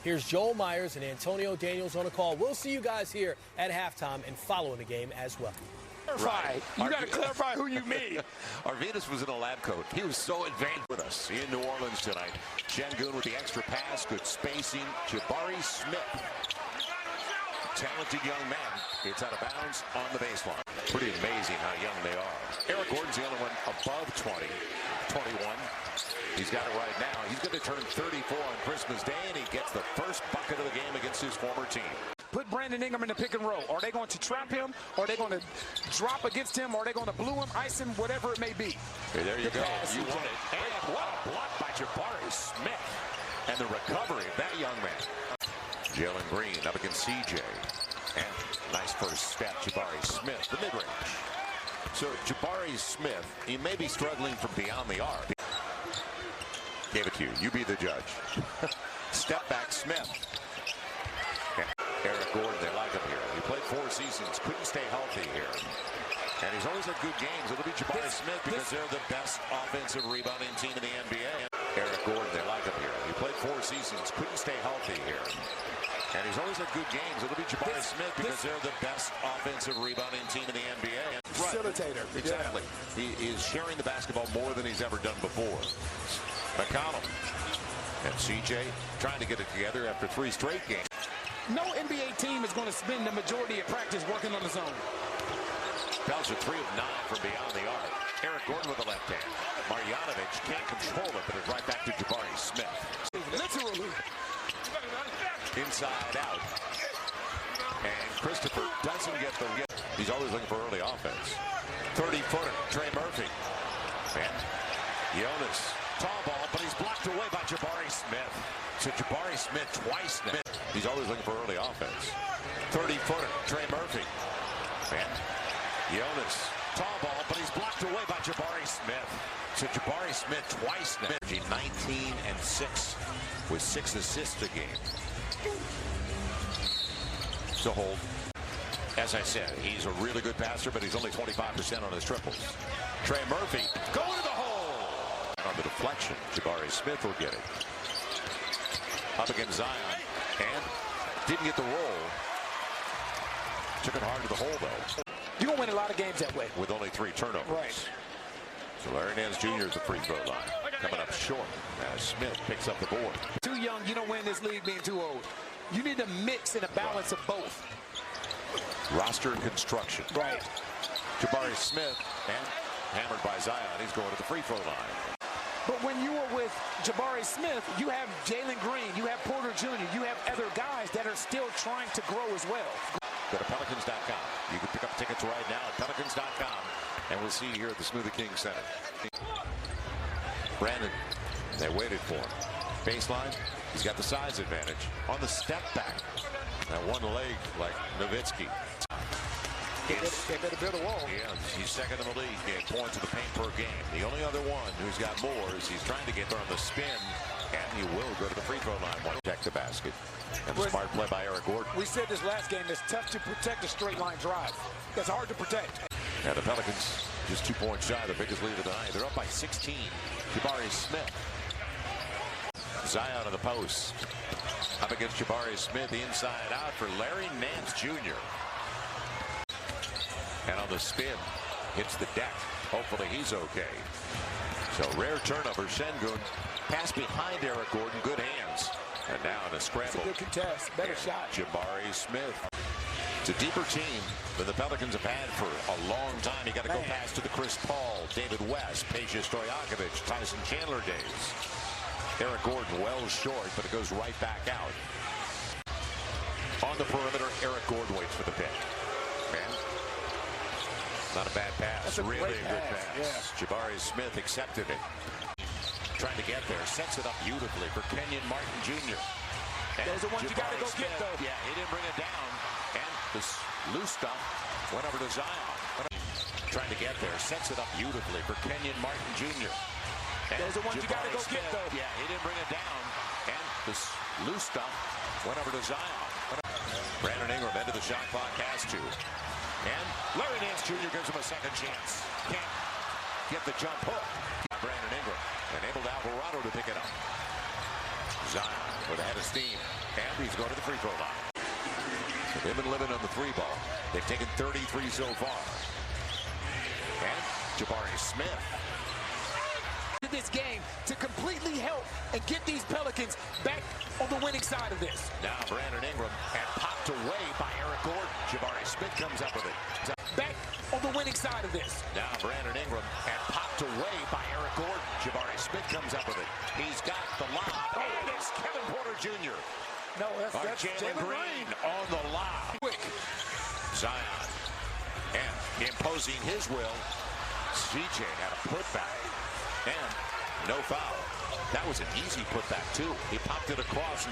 Here's Joel Myers and Antonio Daniels on a call. We'll see you guys here at halftime and following the game as well. Right. You got to clarify who you mean. Arvidas was in a lab coat. He was so advanced with us in New Orleans tonight. Şengün with the extra pass, good spacing. Jabari Smith, talented young man. It's out of bounds on the baseline. Pretty amazing how young they are. Eric Gordon's the only one above 20, 21. He's got it right now. He's going to turn 34 on Christmas Day, and he gets the first bucket of the game against his former team. Put Brandon Ingram in the pick and roll. Are they going to trap him? Are they going to drop against him? Are they going to blue him, ice him, whatever it may be? Hey, there you go. You want it. And what a block by Jabari Smith. And the recovery of that young man. Jalen Green up against CJ. And nice first step, Jabari Smith, the mid-range. So Jabari Smith, he may be struggling from beyond the arc. Gave it to you. You be the judge. Step back, Smith. Eric Gordon, they like him here. He played 4 seasons, couldn't stay healthy here. And he's always had good games. It'll be Jabari Smith because they're the best offensive rebounding team in the NBA. Eric Gordon, they like him here. He played 4 seasons, couldn't stay healthy here. And he's always had good games. It'll be Jabari Smith because they're the best offensive rebounding team in the NBA. Facilitator. Exactly. Yeah. He is sharing the basketball more than he's ever done before. McConnell and CJ trying to get it together after 3 straight games. No NBA team is going to spend the majority of practice working on the zone. Pels are 3 of 9 from beyond the arc. Eric Gordon with the left hand. Marjanovic can't control it, but it's right back to Jabari Smith. Literally. Inside out. And Christopher doesn't get the get. He's always looking for early offense. 30-footer, Trey Murphy. And Jonas, tall ball, but he's blocked away by Jabari Smith. So Jabari Smith twice now. He's always looking for early offense. 30-footer, Trey Murphy. And Jonas, tall ball, but he's blocked away by Jabari Smith. So Jabari Smith twice now. 19 and 6 with 6 assists a game. So hold. As I said, he's a really good passer, but he's only 25% on his triples. Trey Murphy going to the hole. On the deflection, Jabari Smith will get it. Up against Zion, and didn't get the roll. Took it hard to the hole, though. You're going to win a lot of games that way. With only 3 turnovers. Right. So Larry Nance Jr. is the free throw line. Coming up short as Smith picks up the board. Too young, you don't win this league being too old. You need a mix and a balance of both. Roster construction. Right. Jabari Smith, and hammered by Zion. He's going to the free throw line. But when you are with Jabari Smith, you have Jalen Green, you have Porter Jr., you have other guys that are still trying to grow as well. Go to Pelicans.com. You can pick up tickets right now at Pelicans.com. And we'll see you here at the Smoothie King Center. Brandon, they waited for him. Baseline, he's got the size advantage. On the step back, that one leg like Nowitzki. They better build a wall. Yeah, he's second in the league, getting points in the paint per game. The only other one who's got more is he's trying to get there on the spin, and he will go to the free throw line. Protect the basket. And the smart play by Eric Gordon. We said this last game, it's tough to protect a straight line drive. It's hard to protect. And the Pelicans just 2 points shy, the biggest lead of the night. They're up by 16. Jabari Smith. Zion on the post. Up against Jabari Smith, the inside out for Larry Nance Jr. And on the spin, hits the deck. Hopefully he's okay. So rare turnover. Şengün pass behind Eric Gordon. Good hands. And now in a scramble. It's a good contest. Better shot. Jabari Smith. It's a deeper team than the Pelicans have had for a long time. You got to go past to the Chris Paul, David West, Peja Stojakovic, Tyson Chandler days. Eric Gordon well short, but it goes right back out. On the perimeter, Eric Gordon waits for the pick. Man, not a bad pass. That's a really great good pass. Yeah. Jabari Smith accepted it. Trying to get there, sets it up beautifully for Kenyon Martin Jr. And those are ones you got to go Smith, get, though. Yeah, he didn't bring it down. And this loose stuff went over to Zion. Trying to get there, sets it up beautifully for Kenyon Martin Jr. And those are ones you got to go Smith, get, though. Yeah, he didn't bring it down. And this loose stuff went over to Zion. Brandon Ingram into the shot clock, has to. And Larry Nance Jr. gives him a second chance. Can't get the jump hook. Brandon Ingram, and able to Alvarado to pick it up. Zion with a head of steam. And he's going to the free throw line. So they've been living on the 3 ball. They've taken 33 so far. And Jabari Smith. This game to completely help and get these Pelicans back on the winning side of this. Now Brandon Ingram and popped away by Eric Gordon. Jabari Smith comes up with it. Back on the winning side of this. Now Brandon Ingram and popped away by Eric Gordon. Jabari Smith comes up with it. He's got the lob. And it's Kevin Porter Jr. No, that's Jalen Green on the lob. Quick. Zion. And imposing his will. CJ had a putback. And no foul. That was an easy putback, too. He popped it across.